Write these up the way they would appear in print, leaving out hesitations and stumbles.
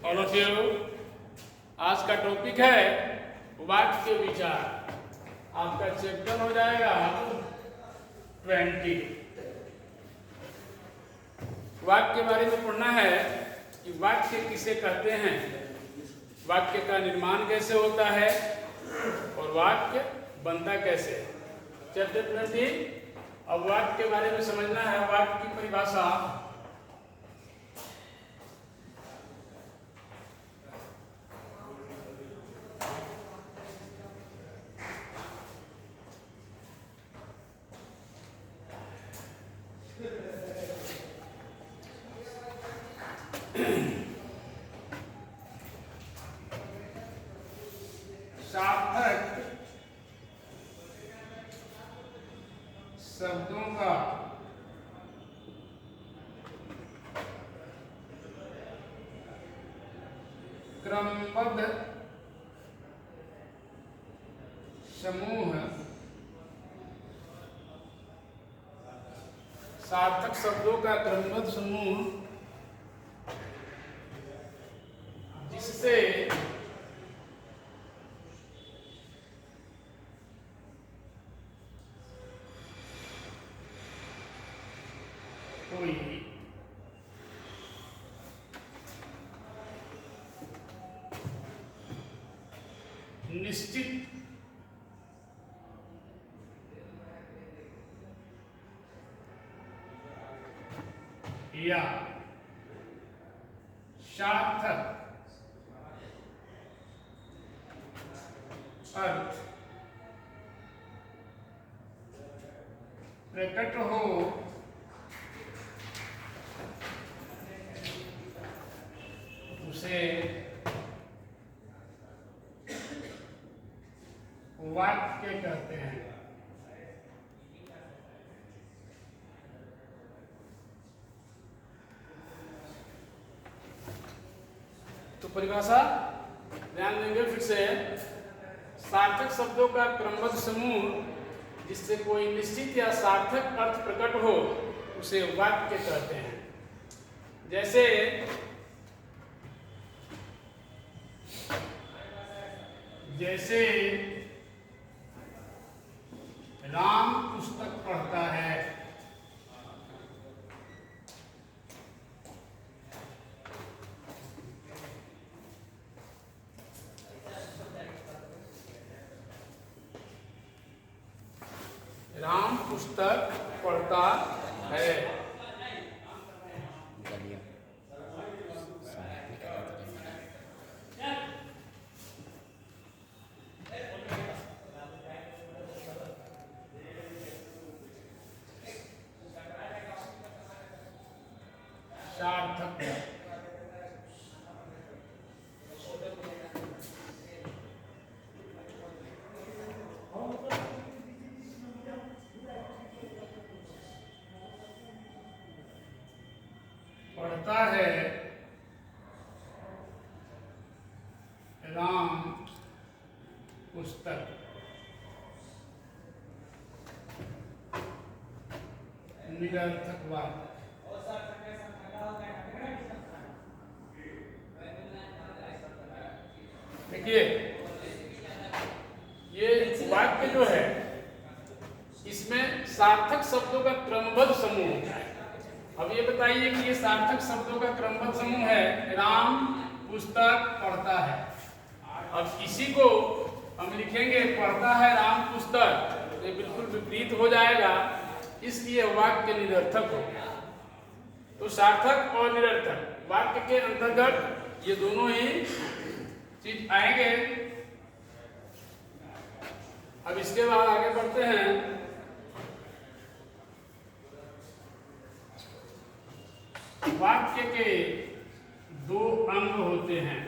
All of you. आज का topic है वाक्य विचार। आपका चैप्टर हो जाएगा 20। वाक्य के बारे में पढ़ना है कि वाक्य किसे कहते हैं, वाक्य का निर्माण कैसे होता है और वाक्य बनता कैसे है। चैप्टर 20। अब वाक्य के बारे में समझना है। वाक्य की परिभाषा सार्थक शब्दों का क्रमबद्ध समूह। सार्थक शब्दों का क्रमबद्ध समूह जिससे कोई निश्चित या सार्थक अर्थ प्रकट हो उसे वाक्य कहते हैं। तो परिभाषा ध्यान देंगे फिर से। सार्थक शब्दों का क्रमबद्ध समूह जिससे कोई निश्चित या सार्थक अर्थ प्रकट हो उसे वाक्य कहते हैं। जैसे जैसे राम पुस्तक पढ़ता है, राम पुस्तक पढ़ता है। सार्थक पढ़ता है राम पुस्तक। निरर्थक वाक्य। देखिए ये वाक्य जो है इसमें सार्थक शब्दों का क्रमबद्ध समूह होता है। अब ये बताइए कि ये सार्थक शब्दों का क्रमबद्ध समूह है। राम पुस्तक पढ़ता है। अब इसी को हम लिखेंगे पढ़ता है राम पुस्तक, तो ये बिल्कुल विपरीत हो जाएगा, इसलिए वाक्य निरर्थक हो गया। तो सार्थक और निरर्थक वाक्य के अंतर्गत ये दोनों ही चीज आएंगे। अब इसके बाद आगे बढ़ते हैं। वाक्य के दो अंग होते हैं।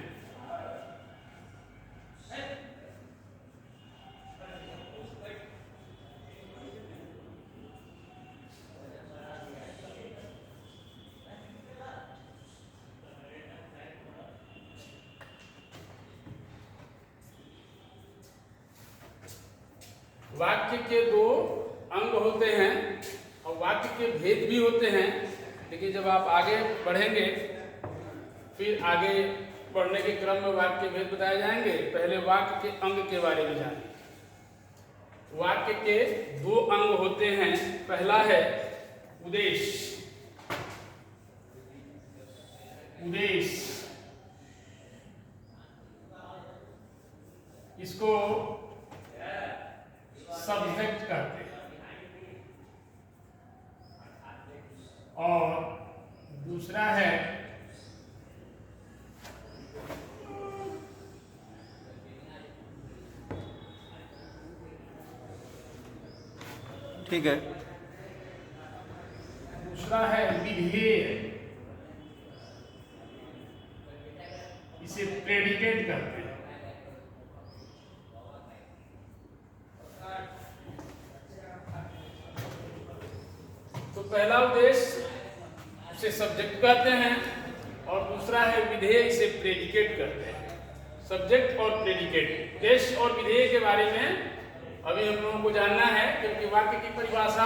वाक्य के दो अंग होते हैं और वाक्य के भेद भी होते हैं, लेकिन जब आप आगे बढ़ेंगे फिर आगे पढ़ने के क्रम में वाक्य भेद बताए जाएंगे। पहले वाक्य के अंग के बारे में जानिए। वाक्य के दो अंग होते हैं। पहला है उद्देश्य। उद्देश्य इसको सब्जेक्ट कहते हैं और दूसरा है ठीक है, दूसरा है विधेय। इसे प्रेडिकेट कहते हैं। तो पहला उद्देश्य उसे सब्जेक्ट कहते हैं और दूसरा है विधेय, इसे प्रेडिकेट कहते हैं। सब्जेक्ट और प्रेडिकेट, उद्देश्य और विधेय के बारे में अभी हम लोगों को जानना है, क्योंकि वाक्य की परिभाषा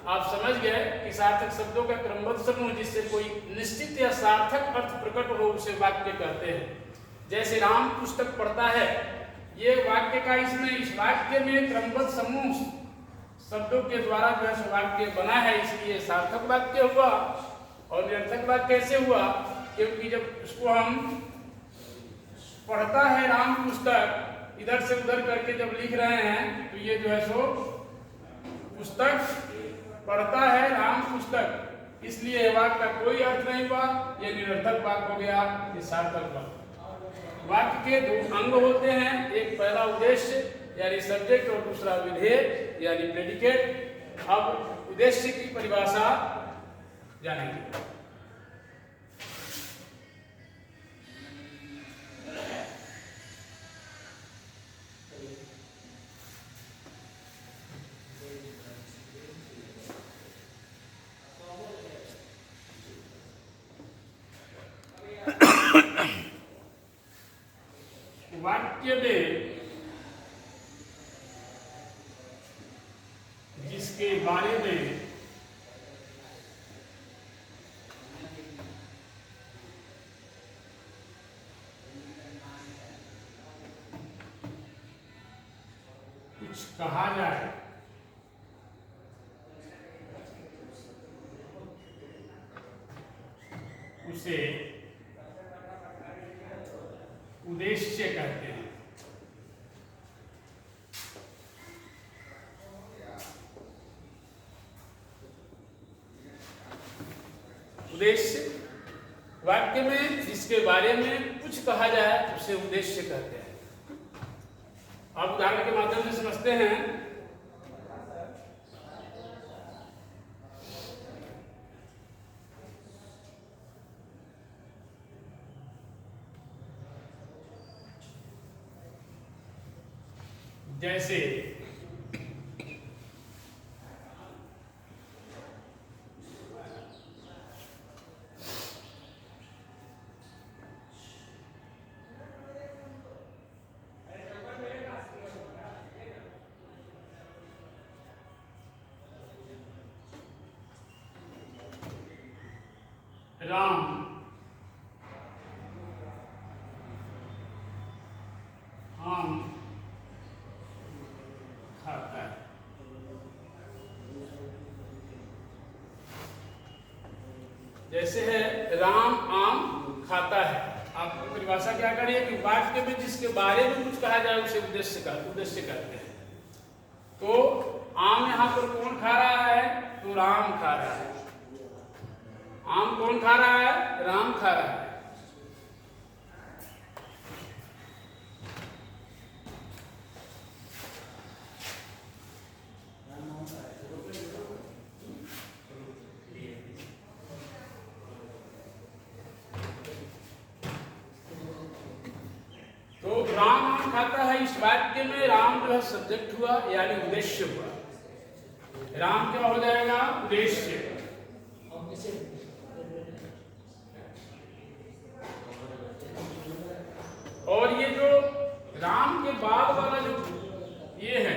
आप समझ गए कि सार्थक शब्दों का क्रमबद्ध समूह जिससे कोई निश्चित या सार्थक अर्थ प्रकट हो उसे वाक्य कहते हैं। जैसे राम पुस्तक पढ़ता है, ये वाक्य का इसमें इस वाक्य में क्रमबद्ध समूह शब्दों के द्वारा जो है वाक्य बना है, इसलिए सार्थक वाक्य हुआ। और निरर्थक वाक्य कैसे हुआ? क्योंकि जब उसको हम पढ़ता है राम पुस्तक इधर से उधर करके जब लिख रहे हैं तो ये जो है सो पुस्तक पढ़ता है राम पुस्तक, इसलिए वाक्य का कोई अर्थ नहीं हुआ, ये निरर्थक वाक्य हो गया, ये सार्थक वाक्य। वाक्य के दो अंग होते हैं, एक पहला उद्देश्य यानी सब्जेक्ट और दूसरा विधेय यानी प्रेडिकेट। अब उद्देश्य की परिभाषा जानेंगे। वाक्य में जिसके बारे में कुछ कहा जाए उसे उद्देश्य कहते हैं। उद्देश्य वाक्य में जिसके बारे में कुछ कहा जाए उसे उद्देश्य कहते हैं। अब उदाहरण के माध्यम से समझते हैं। जैसे राम आम खाता है। जैसे है राम आम खाता है। आप परिभाषा क्या करिए कि वाक्य में जिसके बारे में कुछ कहा जाए उसे उद्देश्य कहते हैं। तो आम यहाँ पर कौन खा रहा है? तो राम खा रहा है। आम कौन खा रहा है? राम खा रहा है। तो राम आम खाता है, इस वाक्य में राम जो है सब्जेक्ट हुआ यानी उद्देश्य हुआ। राम क्या हो जाएगा? उद्देश्य। और ये जो राम के बाद वाला जो ये है,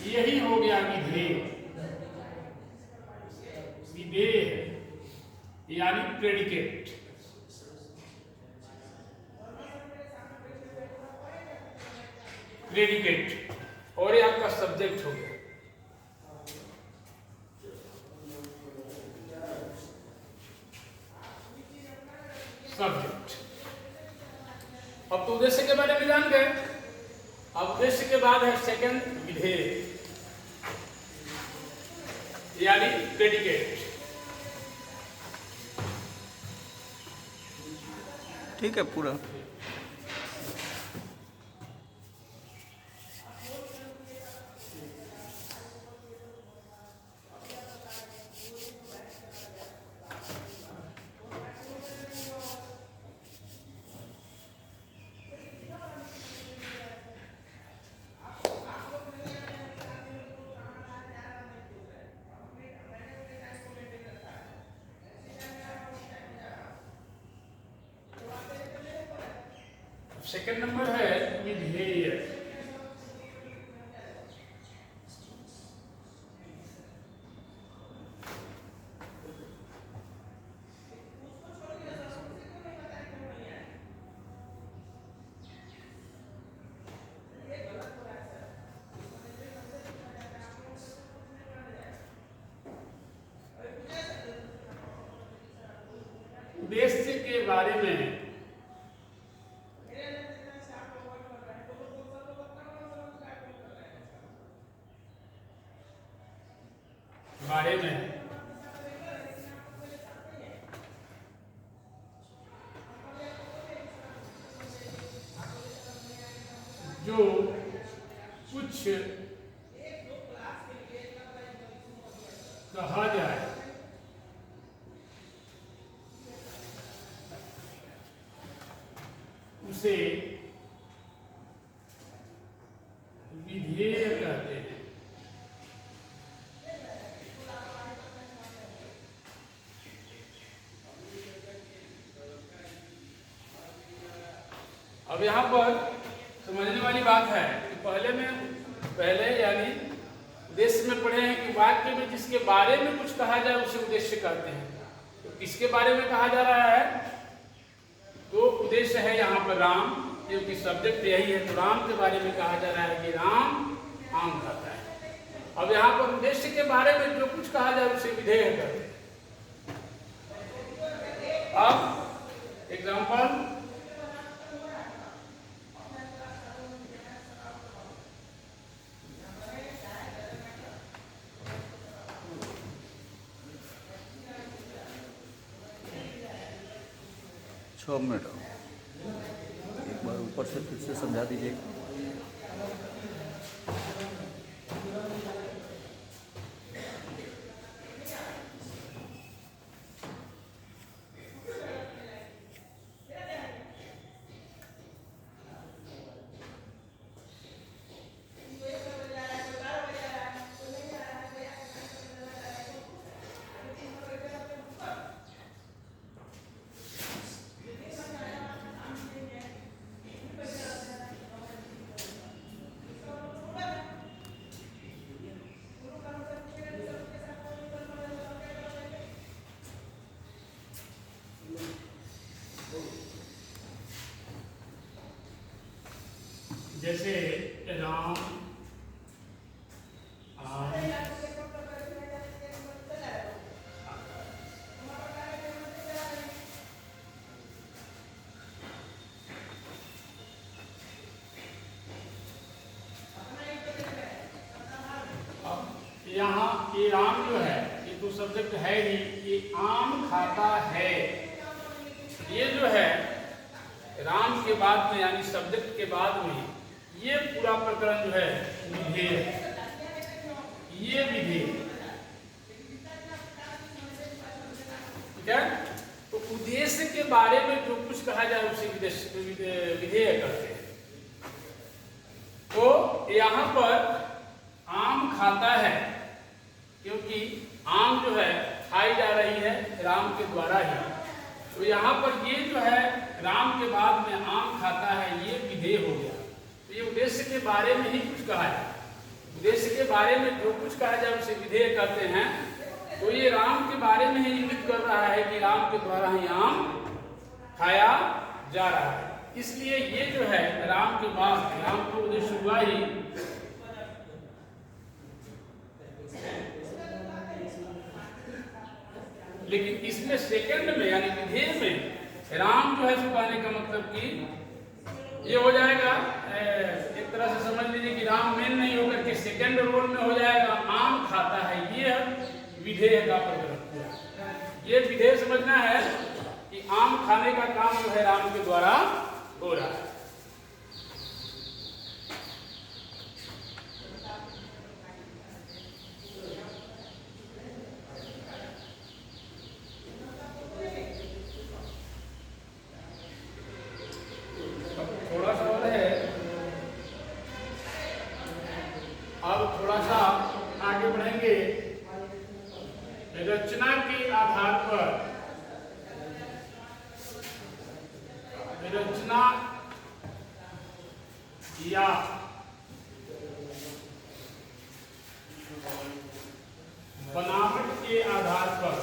यही हो गया विधेय। विधेय यानी प्रेडिकेट। प्रेडिकेट, और ये आपका सब्जेक्ट हो गया। सब्जेक्ट। अब तो उद्देश्य के बारे में जान गए। अब उद्देश्य के बाद है सेकंड विधेय, यानी प्रेडिकेट। ठीक है पूरा। सेकंड नंबर है विधेय। उद्देश्य के बारे में जो कुछ कहा जाए उसे विधेय कहते हैं। अब यहाँ पर समझने वाली बात है कि पहले यानी उद्देश्य में पढ़े हैं कि वाक्य में जिसके बारे में कुछ कहा जाए उसे उद्देश्य कहते हैं। तो किसके बारे में कहा जा रहा है? तो उद्देश्य है यहाँ पर राम, क्योंकि सब्जेक्ट यही है। तो राम के बारे में कहा जा रहा है कि राम आम खाता है। अब यहाँ पर उद्देश्य के बारे में जो कुछ कहा जाए उसे विधेय कहते हैं। अब एग्जाम्पल, छः मिनट एक बार ऊपर से फिर से समझा दीजिए। जैसे राम आम, यहाँ ये राम जो है ये तो सब्जेक्ट है ही, ये आम खाता है। ये जो है राम के बाद में यानी सब्जेक्ट के बाद में ये पूरा प्रकरण जो है विधेय, ये विधेय, ठीक है। तो उद्देश्य के बारे में जो कुछ कहा जाए उसे विधेय करते हैं। तो यहाँ पर आम खाता है क्योंकि आम जो है खाई जा रही है राम के द्वारा ही। तो यहाँ पर ये जो है राम के बाद में आम खाता है, ये विधेय हो गया। तो ये उद्देश्य के बारे में ही कुछ कहा है। उद्देश्य के बारे में जो कुछ कहा जाए उसे विधेय करते हैं। तो ये राम के बारे में ही इंगित कर रहा है कि राम के द्वारा ही आम खाया जा रहा है। इसलिए ये जो है राम के बाद राम को उद्देश्य हुआ ही, लेकिन इसमें सेकंड में यानी विधेय में राम जो है सुखाने का मतलब कि ये हो जाएगा, एक तरह से समझ लीजिए कि राम मेन नहीं होकर के सेकंड रोल में हो जाएगा, आम खाता है, ये विधेय का प्रकरण हुआ। ये विधेय समझना है कि आम खाने का काम जो है राम के द्वारा हो रहा है। थोड़ा सा और है, अब थोड़ा सा आगे बढ़ेंगे। रचना के आधार पर रचना या बनावट के आधार पर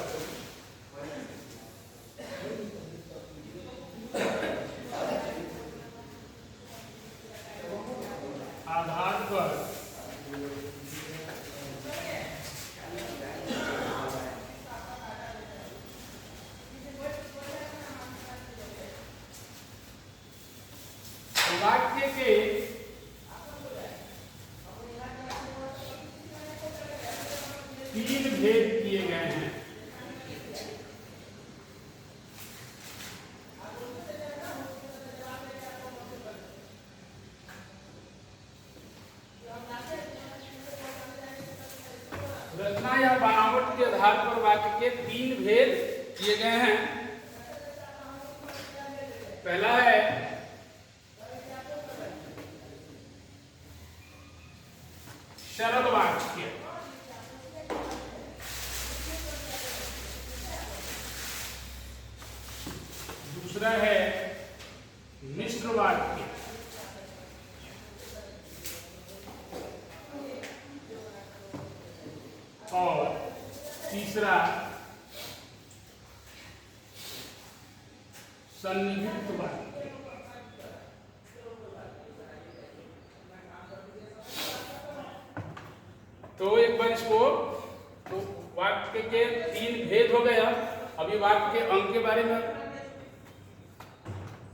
वाक्य के तीन भेद किए गए हैं। रचना या बनावट के आधार पर वाक्य के तीन भेद किए गए हैं। पहला है सरल वाक्य, दूसरा है मिश्र वाक्य, और तीसरा सन्निहित वाक्य। तो एक बार इसको, तो वाक्य के तीन भेद हो गया। अभी वाक्य के अंग के बारे में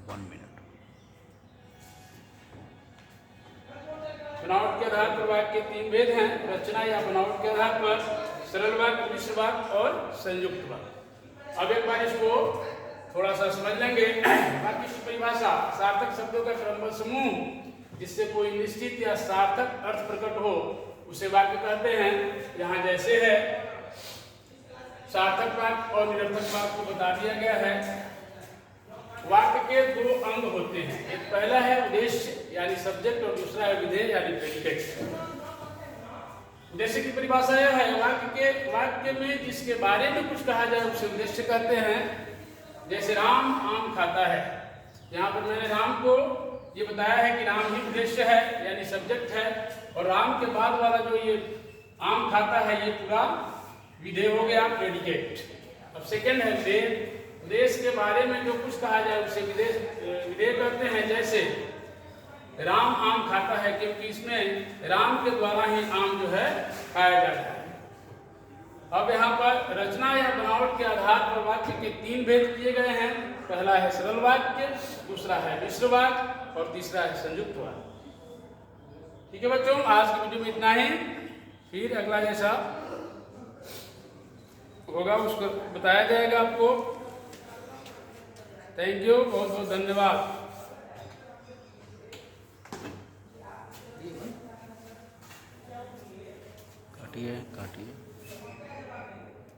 1 मिनट। बनावट के आधार पर वाक्य के तीन भेद हैं। रचना या बनावट के आधार पर सरल वाक्य, मिश्र वाक्य और संयुक्त वाक्य। अब एक बार इसको थोड़ा सा समझ लेंगे। वाक्य की परिभाषा, सार्थक शब्दों का क्रमबद्ध समूह जिससे कोई निश्चित या सार्थक अर्थ प्रकट हो उसे वाक्य कहते हैं। यहाँ जैसे है सार्थक वाक्य और निरर्थक वाक्य को बता दिया गया है। वाक्य के दो अंग होते हैं, एक पहला है उद्देश्य यानी सब्जेक्ट और दूसरा है विधेय यानी प्रेडिकेट। उद्देश्य की परिभाषा यह है वाक्य में जिसके बारे में कुछ कहा जाए उसे उद्देश्य कहते हैं। जैसे राम आम खाता है, यहाँ पर मैंने राम को ये बताया है कि राम ही उद्देश्य है यानी सब्जेक्ट है, और राम के बाद वाला जो ये आम खाता है ये पूरा विधेय हो गया, प्रेडिकेट। अब सेकंड है विधेय। देश के बारे में जो कुछ कहा जाए उसे विधेय कहते हैं। जैसे राम आम खाता है क्योंकि इसमें राम के द्वारा ही आम जो है खाया जाता है। अब यहाँ पर रचना या बनावट के आधार पर वाक्य के तीन भेद किए गए हैं। पहला है सरल वाक्य, दूसरा है मिश्र वाक्य और तीसरा है संयुक्त वाक्य। ठीक है बच्चों, आज की वीडियो में इतना ही। फिर अगला जैसा होगा उसको बताया जाएगा आपको। थैंक यू, बहुत बहुत धन्यवाद। काटिए काटिए।